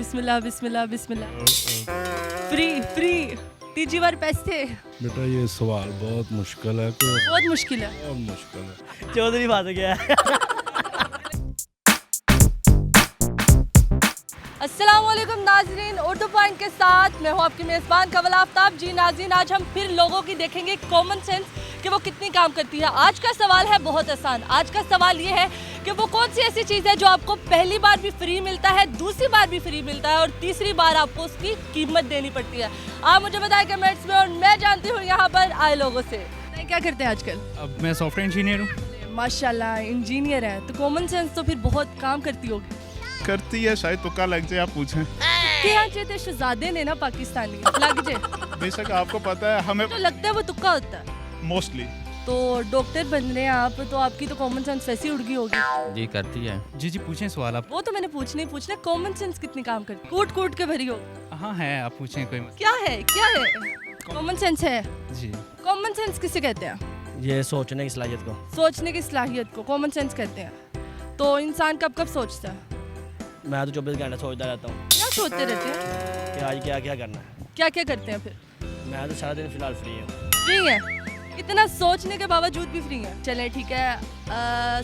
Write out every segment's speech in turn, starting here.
बिस्मिल्लाह बिस्मिल्लाह बिस्मिल्लाह। Free free तीजी बार पैसे। बेटा ये सवाल बहुत मुश्किल है। बहुत मुश्किल है। बहुत मुश्किल है। चौधरी फंस गया अस्सलाम वालेकुम नाजरीन, उर्दू पॉइंट के साथ मैं हूँ आपकी मेज़बान कवल आफ्ताब। जी नाजरीन, आज हम फिर लोगों की देखेंगे कॉमन सेंस कि वो कितनी काम करती है। आज का सवाल है बहुत आसान। आज का सवाल ये है कि वो कौन सी ऐसी चीज़ है जो आपको पहली बार भी फ्री मिलता है, दूसरी बार भी फ्री मिलता है और तीसरी बार आपको उसकी कीमत देनी पड़ती है। आप मुझे बताएं कमेंट्स में और मैं जानती हूँ यहाँ पर आए लोगों से क्या करते हैं आजकल। अब मैं सॉफ्टवेयर इंजीनियर हूँ। माशाल्लाह इंजीनियर है तो कॉमन सेंस तो फिर बहुत काम करती होगी। करती है, शायद तुक्का लग जाए, आप पूछें। क्या चाहते शहजादे ने ना पाकिस्तानी लग जाए। बेशक आपको पता है, हमें तो लगता है वो तुक्का होता है मोस्टली। तो डॉक्टर बन रहे हैं आप तो आपकी तो कॉमन सेंस वैसी उड़ गई होगी। जी करती है। जी पूछें सवाल आप। वो तो मैंने पूछना कॉमन सेंस कितनी काम करती, कूट कूट के भरी हो। हाँ है, आप पूछें कोई मसला। क्या है कॉमन सेंस है। जी कॉमन सेंस किसे कहते हैं। ये सोचने की सलाहियत को, सोचने की सलाहियत को कॉमन सेंस कहते हैं। तो इंसान कब कब सोचता है। मैं तो 24 घंटे सोचता रहता हूँ क्या सोचते रहते हैं। कि आज क्या क्या करना है। क्या क्या करते हैं फिर। मैं तो सारा दिन फिलहाल फ्री हूँ। फ्री है, इतना सोचने के बावजूद भी फ्री है। चले ठीक है,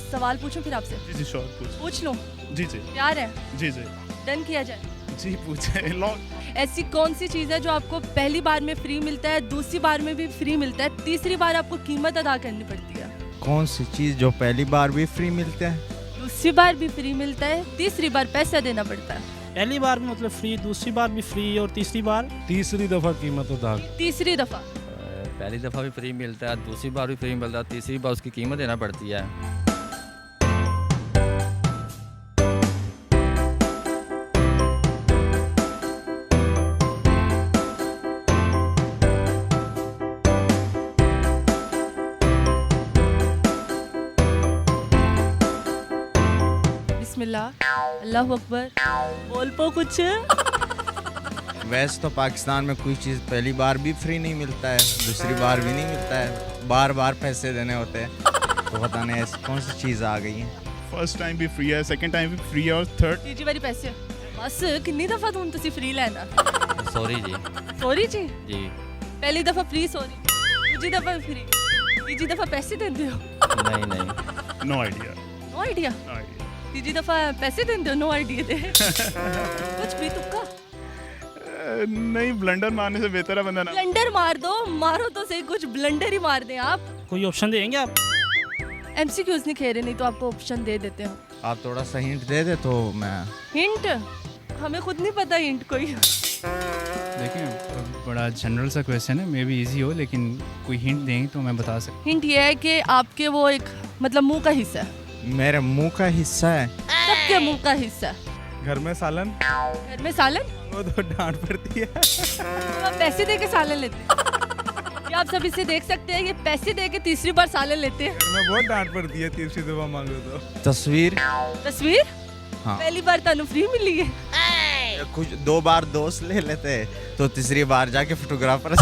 सवाल पूछूं फिर आपसे। जी श्योर, पूछ लूं। जी जी प्यार है, जी जी डन किया जाए। जी पूछे लो। ऐसी कौन सी चीज़ है जो आपको पहली बार में फ्री मिलता है, दूसरी बार में भी फ्री मिलता है, तीसरी बार आपको कीमत अदा करनी पड़ती है। कौन सी चीज़ जो पहली बार भी फ्री मिलता है, दूसरी बार भी फ्री मिलता है, तीसरी बार पैसा देना पड़ता है। पहली बार में मतलब फ्री, दूसरी बार भी फ्री और तीसरी दफा कीमत अदा। तीसरी दफा पहली दफ़ा भी फ्री मिलता है, दूसरी बार भी फ्री मिलता है, तीसरी बार उसकी कीमत देना पड़ती है। बिस्मिल्लाह अल्लाह अकबर, बोल पो कुछ। वैसे तो पाकिस्तान में कोई चीज़ पहली बार भी फ्री नहीं मिलता है, दूसरी बार भी नहीं मिलता है, बार बार पैसे देने होते हैं। तो पता नहीं ऐसी कौन सी चीज़ आ गई है। फर्स्ट टाइम भी फ्री है, सेकंड टाइम भी फ्री है और थर्ड। तीजी बारी पैसे बस कितनी दफा तुम फ्री लेना। सॉरी जी। सॉरी जी। जी पहली दफा फ्री सॉरी, दूसरी दफा फ्री, तीजी दफा पैसे देते हो। नहीं नो आइडिया। No idea. तीजी दफा पैसे देते हो, नो आइडिया दे। कुछ भी तुक्का। नहीं, ब्लंडर मारने से बेहतर है बंदा ना। ब्लंडर मार दो, मारो तो सही, कुछ ब्लंडर ही मार दें आप। कोई ऑप्शन देंगे आप। एमसीक्यूज नहीं खेल रहे, नहीं तो आपको ऑप्शन दे देते हो। आप थोड़ा सा हिंट दे दे तो मैं। हिंट हमें खुद नहीं पता हिंट कोई। देखिए बड़ा जनरल सा क्वेश्चन है, मे बी इजी हो, लेकिन कोई हिंट देंगे तो मैं बता सकता हिंट ये है कि आपके वो एक मतलब मुंह का हिस्सा है। मेरे मुंह का हिस्सा है। सबके मुंह का हिस्सा। घर में सालन। घर में सालन। वो तो डांट पड़ती है। तो आप पैसे दे के सालन लेते हैं। ये आप सब इसे देख सकते हैं, ये पैसे दे के तीसरी बार सालन लेते हैं। घर में बहुत डांट पड़ती है तीसरी दफा मांगो तो। तस्वीर। तस्वीर। हाँ। पहली बार तानू फ्री मिली है। कुछ 2 बार दोस्त ले लेते तो तीसरी बार जाके फोटोग्राफर।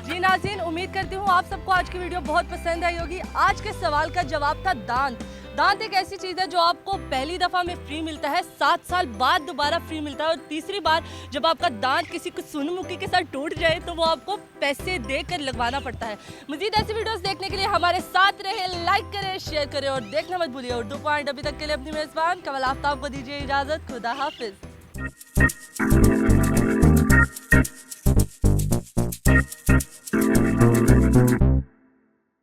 जी नाज़रीन, उम्मीद करती हूँ आप सबको आज की वीडियो बहुत पसंद आई होगी। आज के सवाल का जवाब था दांत। दांत एक ऐसी चीज़ है जो आपको पहली दफ़ा में फ्री मिलता है, 7 साल बाद दोबारा फ्री मिलता है और तीसरी बार जब आपका दांत किसी सुनमुखी के साथ टूट जाए तो वो आपको पैसे देकर लगवाना पड़ता है। मज़ीद ऐसी वीडियोस देखने के लिए हमारे साथ रहे, लाइक करें, शेयर करें और देखना मत भूलिए उर्दू पॉइंट। अभी तक के लिए अपनी मेज़बान कवल आफ्ताब को दीजिए इजाज़त। खुदा हाफिज़।